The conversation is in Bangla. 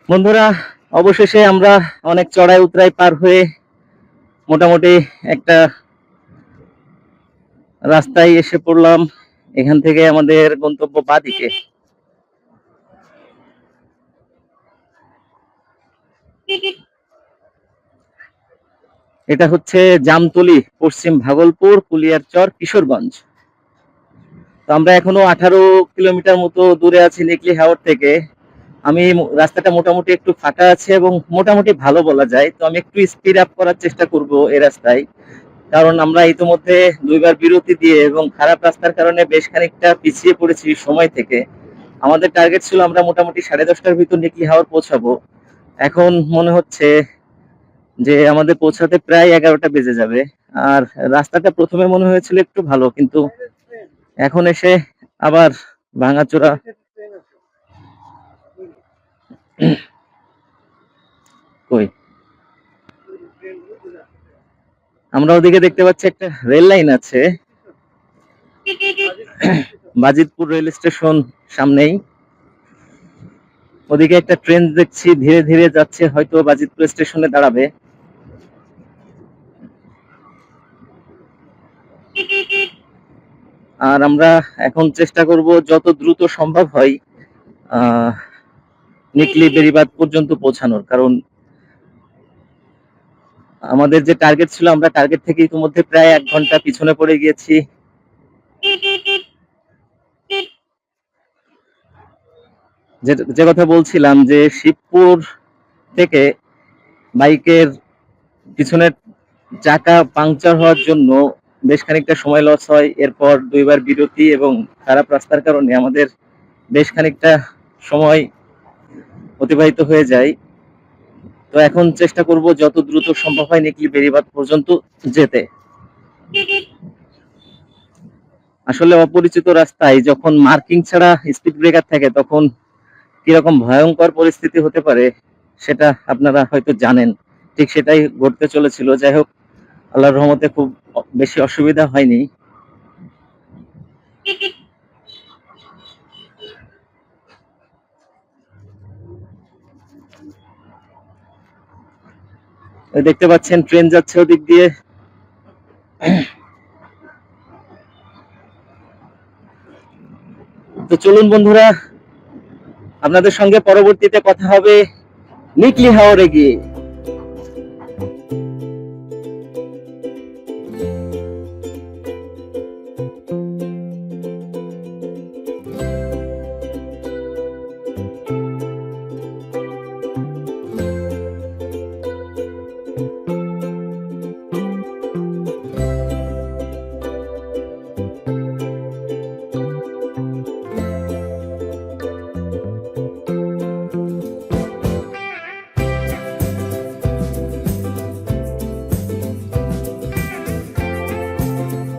বন্ধুরা, অবশেষে আমরা অনেক চড়াই উতরাই পার হয়ে মোটামুটি একটা রাস্তায় এসে পড়লাম। এখান থেকে আমাদের গন্তব্য বাদিকে। এটা হচ্ছে জামতলী, পশ্চিম ভাগলপুর, কুলিয়ারচর, কিশোরগঞ্জ। তো আমরা এখনো 18 কিলোমিটার মতো দূরে আছি নিকলি হাওর থেকে। আমি রাস্তাটা মোটামুটি একটু ফাঁকা আছে এবং মোটামুটি ভালো বলা যায়। তো আমি একটু স্পিড আপ করার চেষ্টা করব এই রাস্তায়, কারণ আমরা ইতিমধ্যে দুইবার বিরতি দিয়ে এবং খারাপ রাস্তার কারণে বেশ খানিকটা পিছিয়ে পড়েছি সময় থেকে। আমাদের টার্গেট ছিল আমরা মোটামুটি 10:30টার ভিতর নিকলি হাওর পৌঁছাবো। এখন মনে হচ্ছে যে আমাদের পৌঁছাতে প্রায় 11টা বেজে যাবে। আর রাস্তাটা প্রথমে মনে হয়েছিল একটু ভালো, কিন্তু এখন এসে আবার ভাঙাচোরা। কই, আমরা ওদিকে দেখতে পাচ্ছি একটা রেল লাইন আছে, বাজিতপুর রেল স্টেশন সামনেই। ওদিকে একটা ট্রেন দেখছি ধীরে ধীরে যাচ্ছে, হয়তো বাজিতপুর স্টেশনে দাঁড়াবে। আর আমরা এখন চেষ্টা করব যত দ্রুত সম্ভব হয় নিকলি বেড়িবাঁধ পর্যন্ত পৌঁছানোর, কারণ আমাদের যে টার্গেট ছিল আমরা টার্গেট থেকে ইতিমধ্যে প্রায় 1 ঘন্টা পিছনে পড়ে গিয়েছি। যে কথা বলছিলাম, যে শিবপুর থেকে বাইকের পিছনের চাকা পাংচার হওয়ার জন্য বেশ খানিকটা সময় লস হয়। এরপর দুইবার বিরতি এবং খারাপ রাস্তার কারণে আমাদের বেশ খানিকটা সময় অতিবাহিত হয়ে যায়। তো এখন চেষ্টা করব যত দ্রুত সম্ভব হয় নিকলি বেড়িবাঁধ পর্যন্ত যেতে। আসলে অপরিচিত রাস্তায় যখন মার্কিং ছাড়া স্পিড ব্রেকার থাকে তখন কিরকম ভয়ঙ্কর পরিস্থিতি হতে পারে সেটা আপনারা হয়তো জানেন। ঠিক সেটাই ঘটতে চলেছিল। যাই হোক, আল্লাহর রহমতে খুব বেশি অসুবিধা হয়নি। দেখতে পাচ্ছেন ট্রেন যাচ্ছে ওদিক দিয়ে। তো চলুন বন্ধুরা, আপনাদের সঙ্গে পরবর্তীতে কথা হবে নিকলি হাওরে গিয়ে।